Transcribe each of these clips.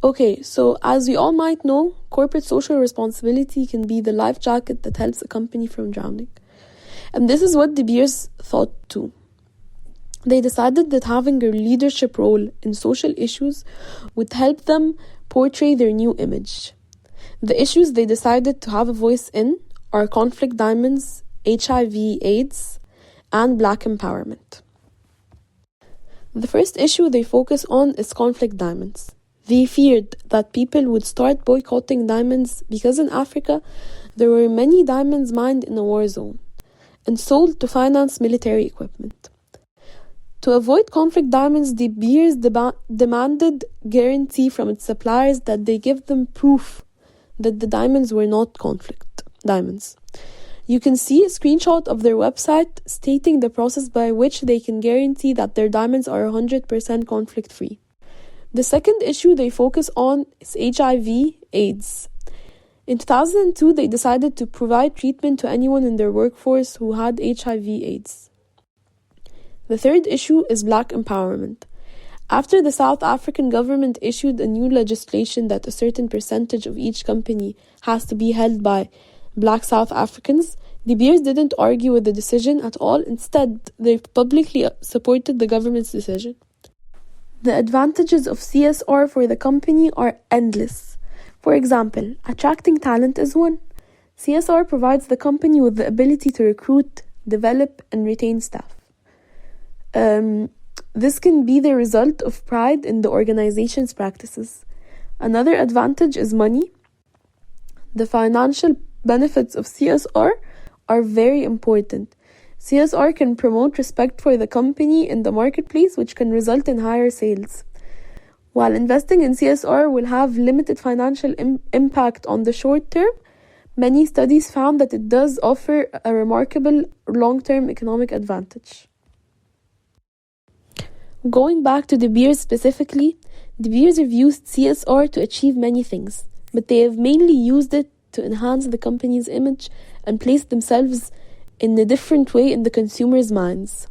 Okay, so as we all might know, corporate social responsibility can be the life jacket that helps a company from drowning. And this is what De Beers thought too. They decided that having a leadership role in social issues would help them portray their new image. The issues they decided to have a voice in are conflict diamonds, HIV/AIDS, and Black empowerment. The first issue they focus on is conflict diamonds. They feared that people would start boycotting diamonds because in Africa there were many diamonds mined in a war zone and sold to finance military equipment. To avoid conflict diamonds, De Beers demanded guarantee from its suppliers that they give them proof that the diamonds were not conflict diamonds. You can see a screenshot of their website stating the process by which they can guarantee that their diamonds are 100% conflict-free. The second issue they focus on is HIV/AIDS. In 2002, they decided to provide treatment to anyone in their workforce who had HIV/AIDS. The third issue is Black empowerment. After the South African government issued a new legislation that a certain percentage of each company has to be held by Black South Africans, De Beers didn't argue with the decision at all. Instead, they publicly supported the government's decision. The advantages of CSR for the company are endless. For example, attracting talent is one. CSR provides the company with the ability to recruit, develop, and retain staff. This can be the result of pride in the organization's practices. Another advantage is money. The financial benefits of CSR are very important. CSR can promote respect for the company in the marketplace, which can result in higher sales. While investing in CSR will have limited financial impact on the short term, many studies found that it does offer a remarkable long-term economic advantage. Going back to De Beers specifically, De Beers have used CSR to achieve many things, but they have mainly used it to enhance the company's image and place themselves in a different way in the consumer's minds.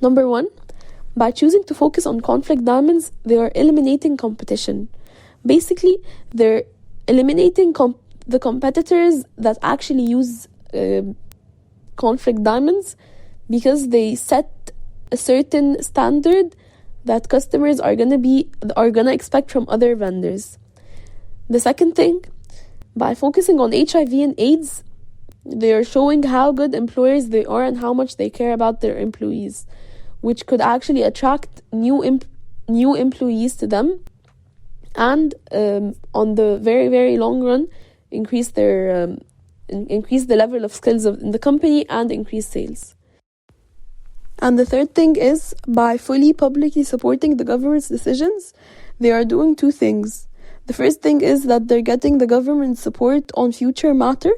Number one, by choosing to focus on conflict diamonds, they are eliminating competition. Basically, they're eliminating the competitors that actually use conflict diamonds because they set a certain standard that customers are gonna expect from other vendors. The second thing, by focusing on HIV and AIDS, they are showing how good employers they are and how much they care about their employees, which could actually attract new employees to them and on the very, very long run increase the level of skills in the company and increase sales. And the third thing is, by fully publicly supporting the government's decisions, they are doing two things. The first thing is that they're getting the government's support on future matter.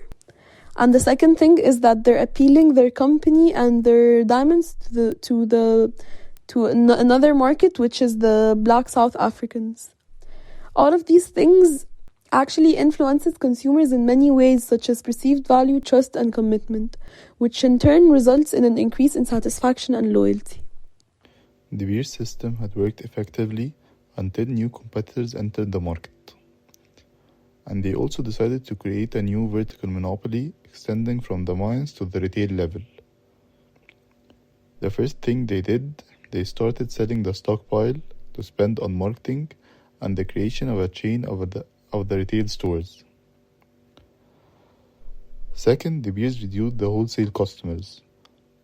And the second thing is that they're appealing their company and their diamonds to another market, which is the Black South Africans. All of these things actually influences consumers in many ways, such as perceived value, trust, and commitment, which in turn results in an increase in satisfaction and loyalty. The beer system had worked effectively until new competitors entered the market. And they also decided to create a new vertical monopoly extending from the mines to the retail level. The first thing they did, they started selling the stockpile to spend on marketing and the creation of a chain of the retail stores. Second, De Beers reduced the wholesale customers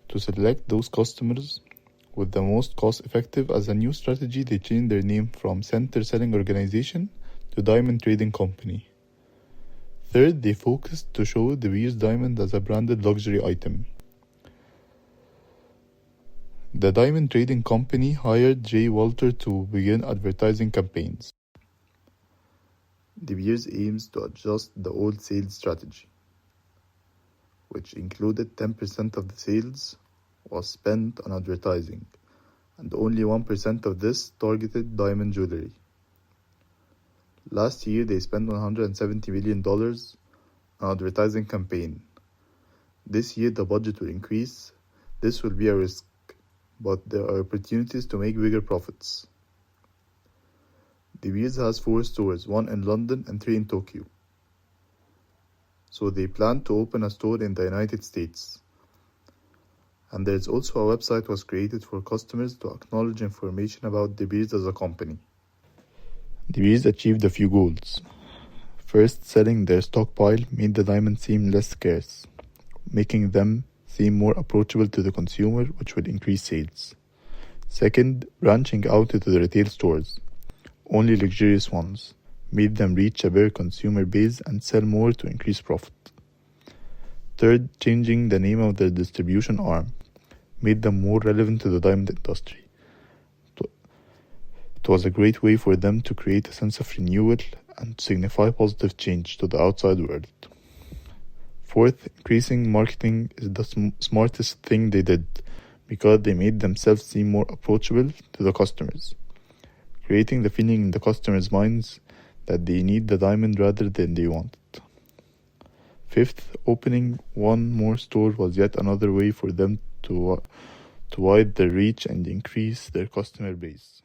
to select those customers with the most cost-effective. As a new strategy, they changed their name from Center Selling Organization to Diamond Trading Company. Third, they focused to show De Beers diamond as a branded luxury item. The Diamond Trading Company hired J. Walter to begin advertising campaigns. De Beers aims to adjust the old sales strategy, which included 10% of the sales was spent on advertising, and only 1% of this targeted diamond jewelry. Last year, they spent $170 million on advertising campaign. This year, the budget will increase. This will be a risk, but there are opportunities to make bigger profits. De Beers has 4 stores, 1 in London and 3 in Tokyo. So they plan to open a store in the United States. And there's also a website was created for customers to acknowledge information about De Beers as a company. De Beers achieved a few goals. First, selling their stockpile made the diamond seem less scarce, making them seem more approachable to the consumer, which would increase sales. Second, branching out into the retail stores, only luxurious ones, made them reach a bigger consumer base and sell more to increase profit. Third, changing the name of their distribution arm, made them more relevant to the diamond industry. It was a great way for them to create a sense of renewal and to signify positive change to the outside world. Fourth, increasing marketing is the smartest thing they did, because they made themselves seem more approachable to the customers, creating the feeling in the customers' minds that they need the diamond rather than they want it. Fifth, opening one more store was yet another way for them to widen their reach and increase their customer base.